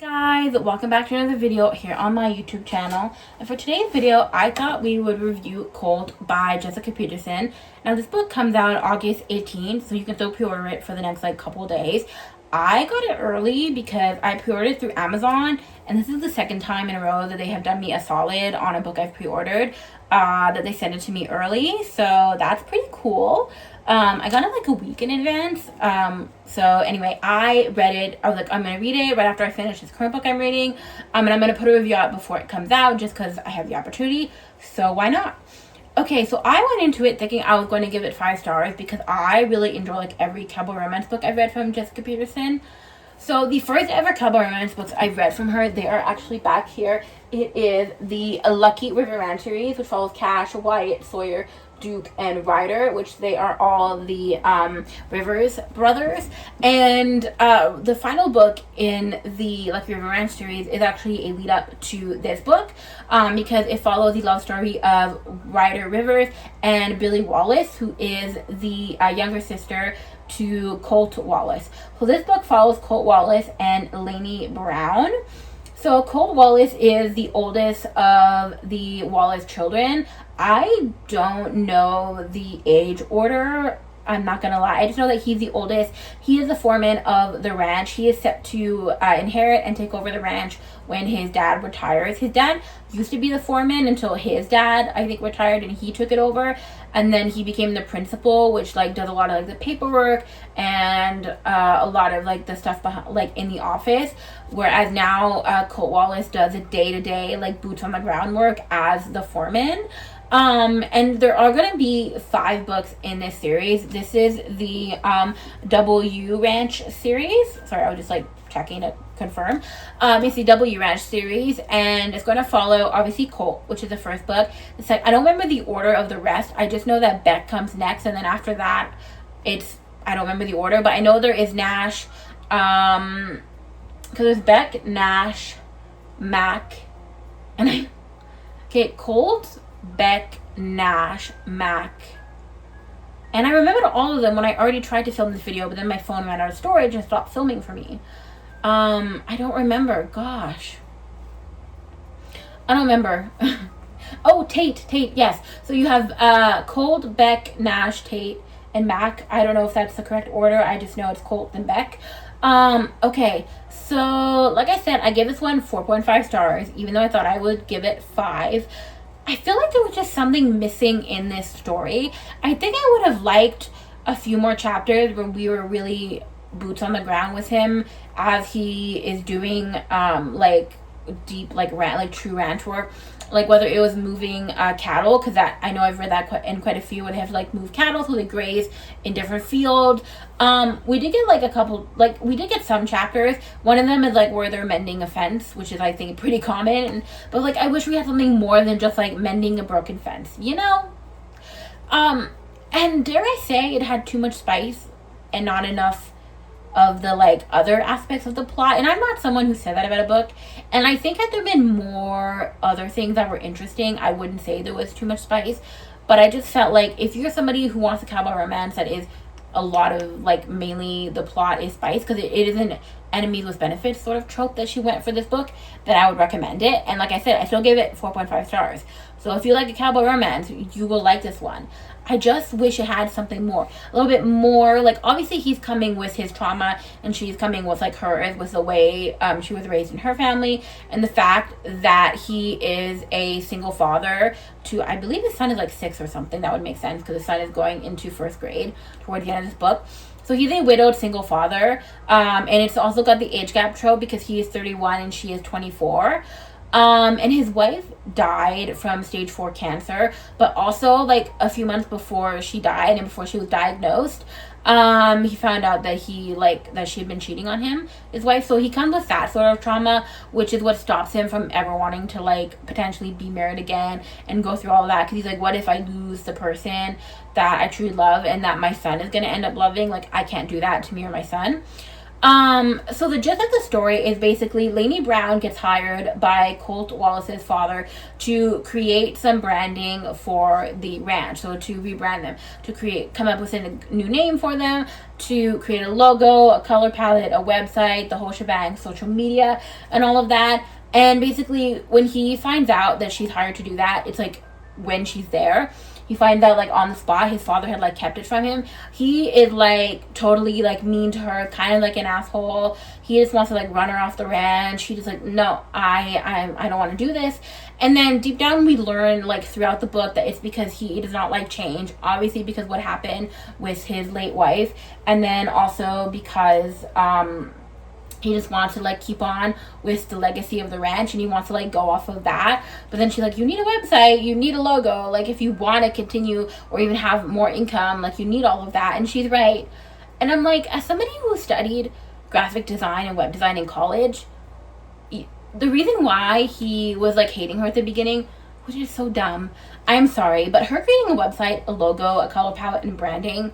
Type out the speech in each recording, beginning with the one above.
Guys, welcome back to another video here on my YouTube channel. And for today's video, I thought we would review Colt by Jessica Peterson. Now this book comes out August 18th, so you can still pre-order it for the next couple days. I got it early because I pre-ordered through Amazon, and this is the second time in a row that they have done me a solid on a book I've pre-ordered, that they sent it to me early, so that's pretty cool. I got it a week in advance. So anyway, I read it. I was like, I'm gonna read it right after I finish this current book I'm reading, and I'm gonna put a review out before it comes out just because I have the opportunity, so why not? Okay, so I went into it thinking I was going to give it 5 stars because I really enjoy every cowboy romance book I've read from Jessica Peterson. So the first ever cowboy romance books I've read from her, they are actually back here. It is the Lucky River Ranch series, which follows Cash, Wyatt, Sawyer, Duke, and Ryder, which they are all the Rivers brothers. And the final book in the Lucky River Ranch series is actually a lead up to this book, because it follows the love story of Ryder Rivers and Billy Wallace, who is the younger sister to Colt Wallace. So this book follows Colt Wallace and Lainey Brown. So Colt Wallace is the oldest of the Wallace children. I don't know the age order. I'm not gonna lie. I just know that he's the oldest. He is the foreman of the ranch. He is set to inherit and take over the ranch when his dad retires. His dad used to be the foreman until his dad, I think, retired and he took it over. And then he became the principal, which does a lot of the paperwork and a lot of the stuff behind, in the office. Whereas now Colt Wallace does the day-to-day boots on the ground work as the foreman. And there are going to be 5 books in this series. This is the W Ranch series. Sorry, I was just checking to confirm. It's the W Ranch series, and it's going to follow obviously Colt, which is the first book. It's I don't remember the order of the rest. I just know that Beck comes next, and then after that, I don't remember the order, but I know there is Nash. Because there's Beck, Nash, Mac, and Colt, Beck, Nash, Mac, and I remembered all of them when I already tried to film this video, but then my phone ran out of storage and stopped filming for me. I don't remember. Gosh, I don't remember. Oh, Tate, yes. So you have Colt, Beck, Nash, Tate, and Mac. I don't know if that's the correct order. I just know it's Colt and Beck. Okay, so like I said, I gave this one 4.5 stars, even though I thought I would give it 5. I feel like there was just something missing in this story. I think I would have liked a few more chapters where we were really boots on the ground with him as he is doing deep true ranch work, whether it was moving cattle, because that I know I've read that in quite a few where they have to move cattle so they graze in different fields. We did get a couple, we did get some chapters. One of them is where they're mending a fence, which is I think pretty common, but I wish we had something more than just mending a broken fence, and dare I say it had too much spice and not enough of the other aspects of the plot. And I'm not someone who said that about a book, and I think had there been more other things that were interesting, I wouldn't say there was too much spice. But I just felt if you're somebody who wants a cowboy romance that is a lot of mainly the plot is spice, because it is an enemies with benefits sort of trope that she went for this book, then I would recommend it. And like I said, I still gave it 4.5 stars. So if you like a cowboy romance, you will like this one. I just wish it had something more, a little bit more. Obviously he's coming with his trauma, and she's coming with hers, with the way she was raised in her family, and the fact that he is a single father to, I believe his son is 6 or something. That would make sense because his son is going into 1st grade toward the end of this book. So he's a widowed single father, and it's also got the age gap trope because he is 31 and she is 24. And his wife died from stage 4 cancer, but also a few months before she died and before she was diagnosed, he found out that that she had been cheating on him, his wife. So he comes with that sort of trauma, which is what stops him from ever wanting to potentially be married again and go through all of that. Because he's what if I lose the person that I truly love and that my son is going to end up loving? I can't do that to me or my son. So the gist of the story is basically Lainey Brown gets hired by Colt Wallace's father to create some branding for the ranch. So to rebrand them, to come up with a new name for them, to create a logo, a color palette, a website, the whole shebang, social media, and all of that. And basically, when he finds out that she's hired to do that, it's like when she's there, he finds out like on the spot his father had like kept it from him. He is like totally like mean to her, kind of like an asshole. He just wants to like run her off the ranch. He just like, no, I don't want to do this. And then deep down we learn like throughout the book that it's because he does not like change, obviously because what happened with his late wife, and then also because he just wants to like keep on with the legacy of the ranch, and he wants to like go off of that. But then she's like, you need a website, you need a logo, like if you want to continue or even have more income, like you need all of that. And she's right. And I'm like, as somebody who studied graphic design and web design in college, the reason why he was like hating her at the beginning, which is so dumb, I'm sorry, but her creating a website, a logo, a color palette, and branding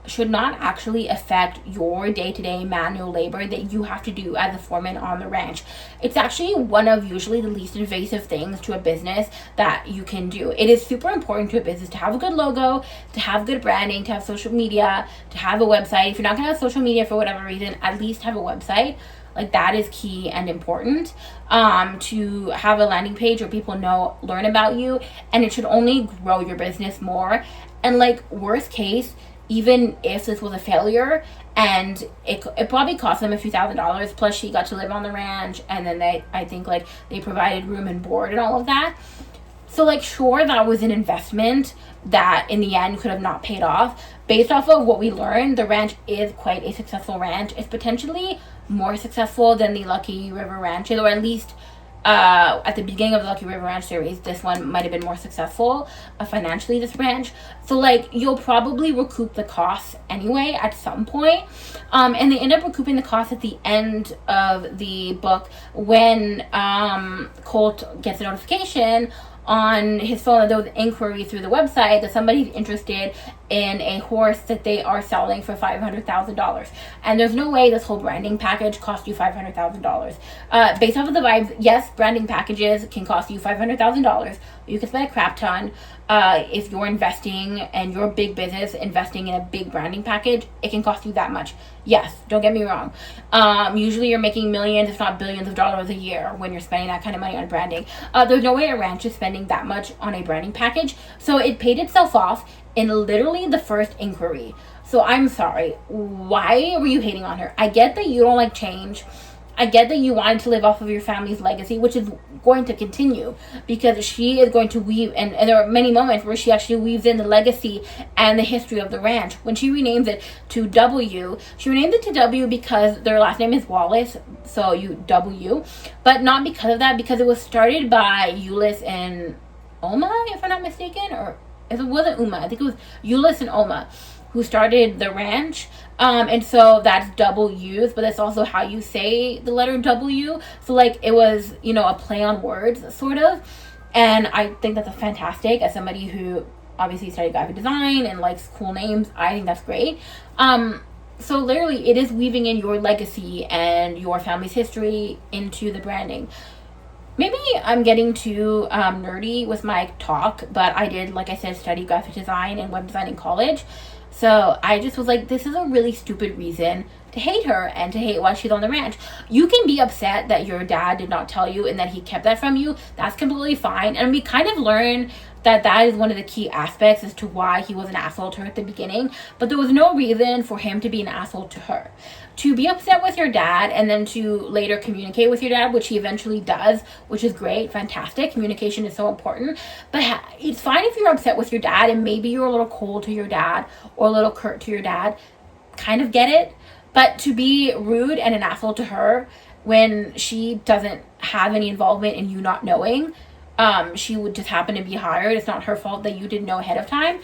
should not actually affect your day-to-day manual labor that you have to do as a foreman on the ranch. It's actually one of usually the least invasive things to a business that you can do. It is super important to a business to have a good logo, to have good branding, to have social media, to have a website. If you're not going to have social media for whatever reason, at least have a website. Like that is key and important, to have a landing page where people learn about you, and it should only grow your business more. And like worst case, even if this was a failure and it probably cost them a few $1,000s, plus she got to live on the ranch, and then I think like they provided room and board and all of that. So like sure, that was an investment that in the end could have not paid off. Based off of what we learned, the ranch is quite a successful ranch. It's potentially more successful than the Lucky River ranches, or at least at the beginning of the Lucky River Ranch series, this one might have been more successful financially, this ranch. So like you'll probably recoup the costs anyway at some point, and they end up recouping the costs at the end of the book when Colt gets a notification on his phone that there was an inquiry through the website that somebody's interested in a horse that they are selling for $500,000. And there's no way this whole branding package cost you $500,000. Based off of the vibes, yes, branding packages can cost you $500,000. You can spend a crap ton. If you're investing and you're a big business investing in a big branding package, it can cost you that much. Yes, don't get me wrong. Usually you're making millions, if not billions of dollars a year when you're spending that kind of money on branding. There's no way a ranch is spending that much on a branding package. So it paid itself off in literally the first inquiry. So I'm sorry. Why were you hating on her? I get that you don't like change. I get that you wanted to live off of your family's legacy, which is going to continue because she is going to weave, and there are many moments where she actually weaves in the legacy and the history of the ranch. When she renames it to W, she renamed it to W because their last name is Wallace, so W, but not because of that, because it was started by Euless and Oma, if I'm not mistaken, or if it wasn't Uma, I think it was Euless and Oma who started the ranch, and so that's W's, but that's also how you say the letter W. So like it was, a play on words sort of, and I think that's fantastic. As somebody who obviously studied graphic design and likes cool names, I think that's great. So literally, it is weaving in your legacy and your family's history into the branding. Maybe I'm getting too nerdy with my talk, but I did, like I said, study graphic design and web design in college. So I just was like, this is a really stupid reason to hate her and to hate why she's on the ranch. You can be upset that your dad did not tell you and that he kept that from you. That's completely fine. And we kind of learned that is one of the key aspects as to why he was an asshole to her at the beginning. But there was no reason for him to be an asshole to her. To be upset with your dad and then to later communicate with your dad, which he eventually does, which is great, fantastic. Communication is so important. But it's fine if you're upset with your dad and maybe you're a little cold to your dad or a little curt to your dad. Kind of get it. But to be rude and an asshole to her when she doesn't have any involvement in you not knowing, she would just happen to be hired. It's not her fault that you didn't know ahead of time.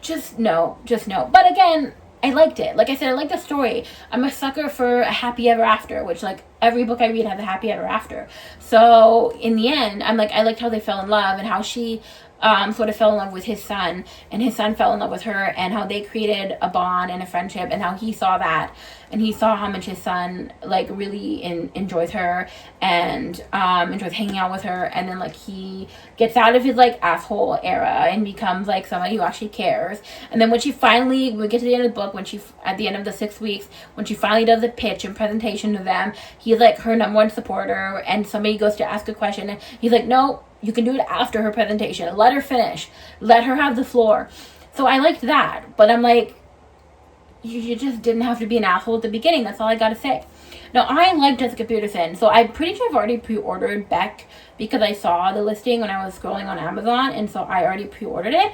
Just no. But again, I liked it. Like I said, I like the story. I'm a sucker for a happy ever after, which like every book I read has a happy ever after. So in the end, I'm like, I liked how they fell in love and how she sort of fell in love with his son, and his son fell in love with her, and how they created a bond and a friendship, and how he saw that, and he saw how much his son like really enjoys her and enjoys hanging out with her, and then like he gets out of his like asshole era and becomes like somebody who actually cares. And then when she finally, we get to the end of the book, when she, at the end of the 6 weeks, when she finally does a pitch and presentation to them, he's like her number one supporter, and somebody goes to ask a question, and he's like, no, you can do it after her presentation. Let her finish. Let her have the floor. So I liked that. But I'm like, you just didn't have to be an asshole at the beginning. That's all I gotta say. Now, I like Jessica Peterson. So I'm pretty sure I've already pre-ordered Beck because I saw the listing when I was scrolling on Amazon. And so I already pre-ordered it.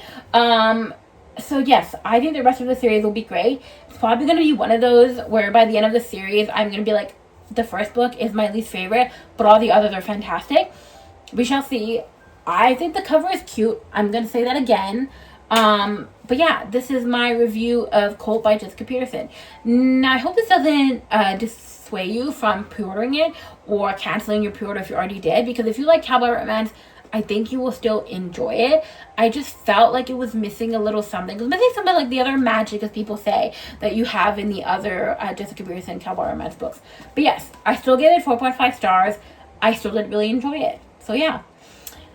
So yes, I think the rest of the series will be great. It's probably going to be one of those where by the end of the series, I'm going to be like, the first book is my least favorite, but all the others are fantastic. We shall see. I think the cover is cute. I'm going to say that again. But yeah, this is my review of Colt by Jessica Peterson. Now, I hope this doesn't dissuade you from pre-ordering it or canceling your pre-order if you already did, because if you like cowboy romance, I think you will still enjoy it. I just felt like it was missing a little something. It was missing something like the other magic, as people say, that you have in the other Jessica Peterson cowboy romance books. But yes, I still gave it 4.5 stars. I still did really enjoy it. So yeah.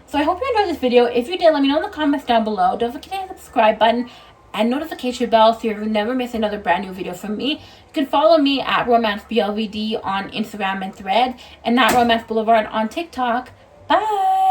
So I hope you enjoyed this video. If you did, let me know in the comments down below. Don't forget to hit the subscribe button and notification bell so you never miss another brand new video from me. You can follow me at RomanceBLVD on Instagram and Thread, and at Romance Boulevard on TikTok. Bye!